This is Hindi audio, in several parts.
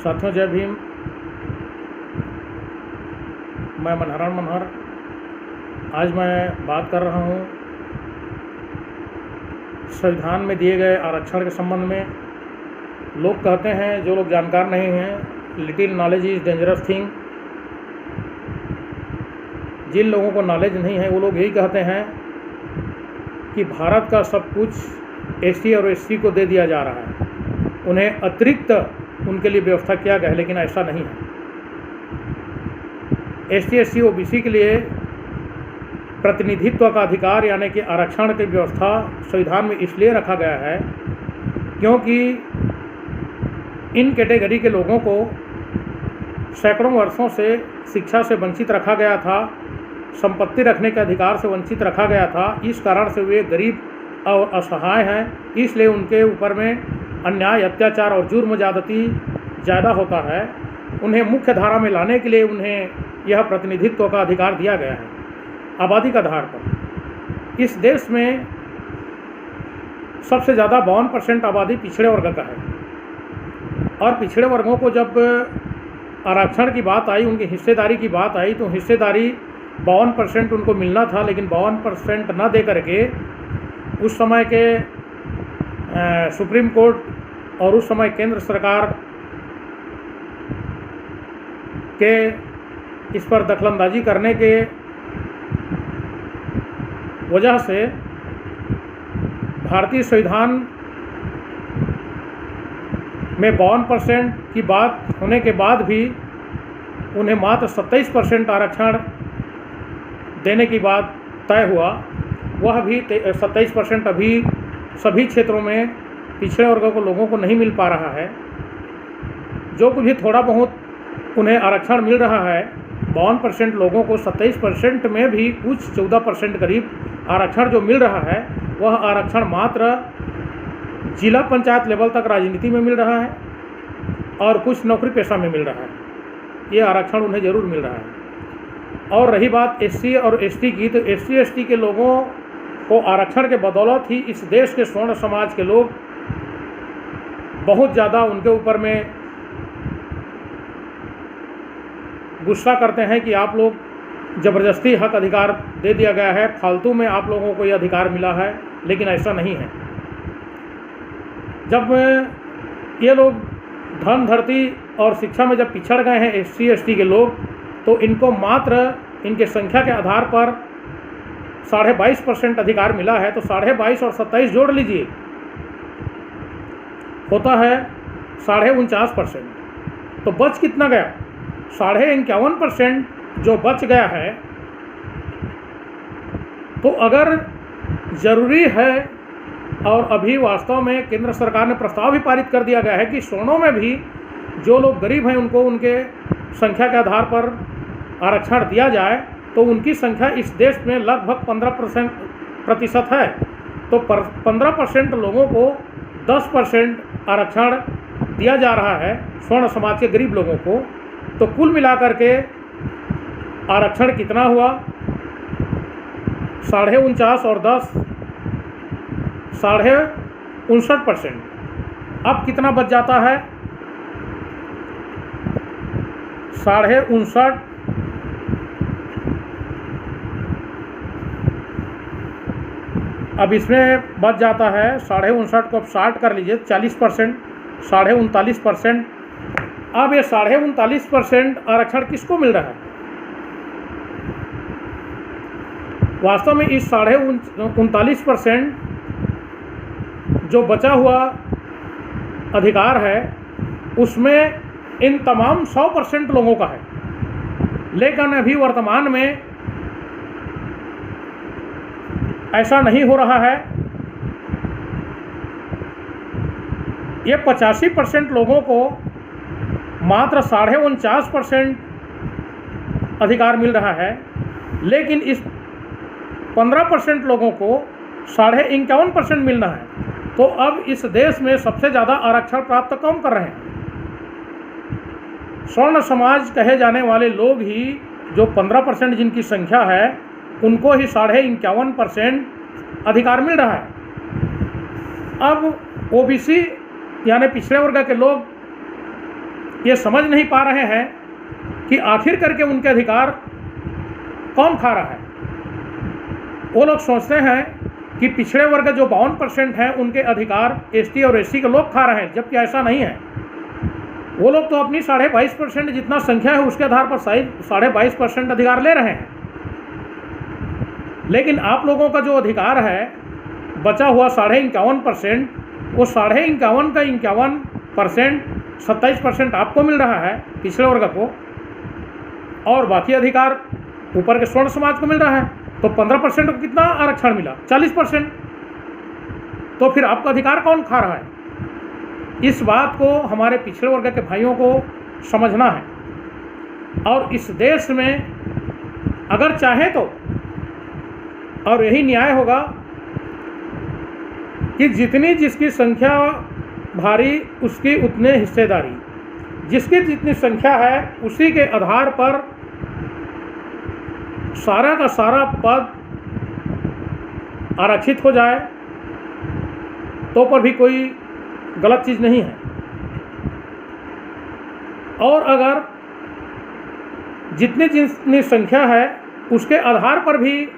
साथियों, जय भीम। मैं मनहरण मनहर आज मैं बात कर रहा हूँ संविधान में दिए गए आरक्षण के संबंध में। लोग कहते हैं, जो लोग जानकार नहीं हैं, little knowledge is dangerous thing. जिन लोगों को नॉलेज नहीं है वो लोग यही कहते हैं कि भारत का सब कुछ एसटी और एससी को दे दिया जा रहा है, उन्हें अतिरिक्त उनके लिए व्यवस्था किया गया है, लेकिन ऐसा नहीं है। एसटी एससी ओबीसी के लिए प्रतिनिधित्व का अधिकार यानी कि आरक्षण की व्यवस्था संविधान में इसलिए रखा गया है क्योंकि इन कैटेगरी के लोगों को सैकड़ों वर्षों से शिक्षा से वंचित रखा गया था, संपत्ति रखने के अधिकार से वंचित रखा गया था। इस कारण से वे गरीब और असहाय हैं, इसलिए उनके ऊपर में अन्याय, अत्याचार और जुर्म ज़्यादती ज़्यादा होता है। उन्हें मुख्य धारा में लाने के लिए उन्हें यह प्रतिनिधित्व का अधिकार दिया गया है आबादी के आधार पर। इस देश में सबसे ज़्यादा 52% आबादी पिछड़े वर्ग का है, और पिछड़े वर्गों को जब आरक्षण की बात आई, उनकी हिस्सेदारी की बात आई, तो हिस्सेदारी 52% उनको मिलना था, लेकिन 52% न दे करके उस समय के सुप्रीम कोर्ट और उस समय केंद्र सरकार के इस पर दखलंदाजी करने के वजह से भारतीय संविधान में 52% की बात होने के बाद भी उन्हें मात्र 27% आरक्षण देने की बात तय हुआ। वह भी 27% अभी सभी क्षेत्रों में पिछड़े वर्गों को लोगों को नहीं मिल पा रहा है। जो कुछ भी थोड़ा बहुत उन्हें आरक्षण मिल रहा है, 52% लोगों को 27% में भी कुछ 14% करीब आरक्षण जो मिल रहा है, वह आरक्षण मात्र जिला पंचायत लेवल तक राजनीति में मिल रहा है और कुछ नौकरी पेशा में मिल रहा है। ये आरक्षण उन्हें ज़रूर मिल रहा है। और रही बात एससी और एसटी की, तो एससी एसटी के लोगों को आरक्षण के बदौलत ही इस देश के स्वर्ण समाज के लोग बहुत ज़्यादा उनके ऊपर में गुस्सा करते हैं कि आप लोग ज़बरदस्ती हक अधिकार दे दिया गया है, फालतू में आप लोगों को ये अधिकार मिला है, लेकिन ऐसा नहीं है। जब ये लोग धन, धरती और शिक्षा में जब पिछड़ गए हैं एससी एसटी के लोग, तो इनको मात्र इनके संख्या के आधार पर 22.5% अधिकार मिला है। तो 22.5 और 27 जोड़ लीजिए, होता है 49.5%। तो बच कितना गया? 51% जो बच गया है। तो अगर ज़रूरी है, और अभी वास्तव में केंद्र सरकार ने प्रस्ताव भी पारित कर दिया गया है कि स्वर्णों में भी जो लोग गरीब हैं उनको उनके संख्या के आधार पर आरक्षण दिया जाए, तो उनकी संख्या इस देश में लगभग 15% है। तो 15% लोगों को 10% आरक्षण दिया जा रहा है, स्वर्ण समाज के गरीब लोगों को। तो कुल मिलाकर के आरक्षण कितना हुआ? 49.5 और 10 59%। अब कितना बच जाता है? 59.5। अब इसमें बच जाता है 59.5 को अब 60 कर लीजिए, 40%, 39.5%। अब ये 39.5% आरक्षण किसको मिल रहा है? वास्तव में इस 39.5% जो बचा हुआ अधिकार है, उसमें इन तमाम 100% लोगों का है। लेकिन अभी वर्तमान में ऐसा नहीं हो रहा है। ये 85% लोगों को मात्र 49.5% अधिकार मिल रहा है, लेकिन इस 15% लोगों को 51.5% मिलना है। तो अब इस देश में सबसे ज़्यादा आरक्षण प्राप्त कौन कर रहे हैं? स्वर्ण समाज कहे जाने वाले लोग ही, जो 15% जिनकी संख्या है, उनको ही 51.5% अधिकार मिल रहा है। अब ओबीसी यानी पिछड़े वर्ग के लोग ये समझ नहीं पा रहे हैं कि आखिर करके उनके अधिकार कौन खा रहा है। वो लोग सोचते हैं कि पिछड़े वर्ग जो 52% हैं उनके अधिकार एसटी और एससी के लोग खा रहे हैं, जबकि ऐसा नहीं है। वो लोग तो अपनी 22.5% जितना संख्या है उसके आधार पर 22.5% अधिकार ले रहे हैं। लेकिन आप लोगों का जो अधिकार है बचा हुआ 51.5%, वो 51.5 का 51%, 27% आपको मिल रहा है पिछड़े वर्ग को, और बाकी अधिकार ऊपर के स्वर्ण समाज को मिल रहा है। तो 15% को कितना आरक्षण मिला? 40%। तो फिर आपका अधिकार कौन खा रहा है? इस बात को हमारे पिछड़े वर्ग के भाइयों को समझना है। और इस देश में अगर चाहे तो, और यही न्याय होगा कि जितनी जिसकी संख्या भारी उसकी उतने हिस्सेदारी, जिसकी जितनी संख्या है उसी के आधार पर सारा का सारा पद आरक्षित हो जाए, तो पर भी कोई गलत चीज़ नहीं है। और अगर जितनी जितनी संख्या है उसके आधार पर भी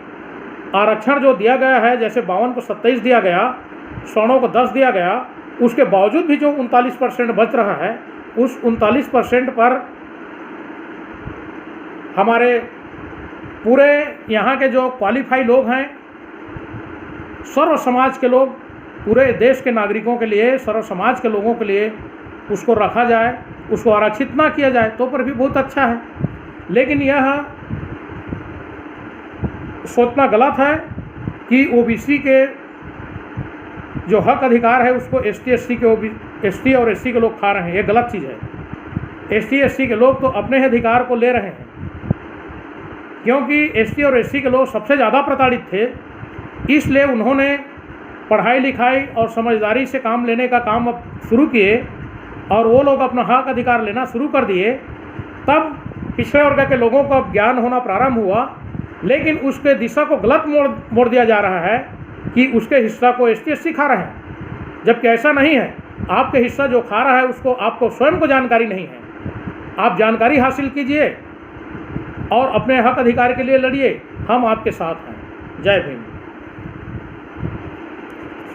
आरक्षण जो दिया गया है, जैसे 52 को 27 दिया गया, सवर्णों को 10 दिया गया, उसके बावजूद भी जो 39% बच रहा है, उस 39% पर हमारे पूरे यहाँ के जो क्वालिफाई लोग हैं, सर्व समाज के लोग, पूरे देश के नागरिकों के लिए, सर्व समाज के लोगों के लिए उसको रखा जाए, उसको आरक्षित ना किया जाए, तो पर भी बहुत अच्छा है। लेकिन यह सोचना गलत है कि ओबीसी के जो हक अधिकार है उसको एसटी और एससी के लोग खा रहे हैं। ये गलत चीज़ है। एसटी एससी के लोग तो अपने ही अधिकार को ले रहे हैं, क्योंकि एसटी और एससी के लोग सबसे ज़्यादा प्रताड़ित थे, इसलिए उन्होंने पढ़ाई लिखाई और समझदारी से काम लेने का काम अब शुरू किए और वो लोग अपना हक अधिकार लेना शुरू कर दिए। तब पिछड़े वर्ग के लोगों को ज्ञान होना प्रारंभ हुआ, लेकिन उसके दिशा को गलत मोड़ दिया जा रहा है कि उसके हिस्सा को एसटी एससी खा रहे हैं, जबकि ऐसा नहीं है। आपके हिस्सा जो खा रहा है उसको आपको स्वयं को जानकारी नहीं है। आप जानकारी हासिल कीजिए और अपने हक अधिकार के लिए लड़िए। हम आपके साथ हैं। जय भीम।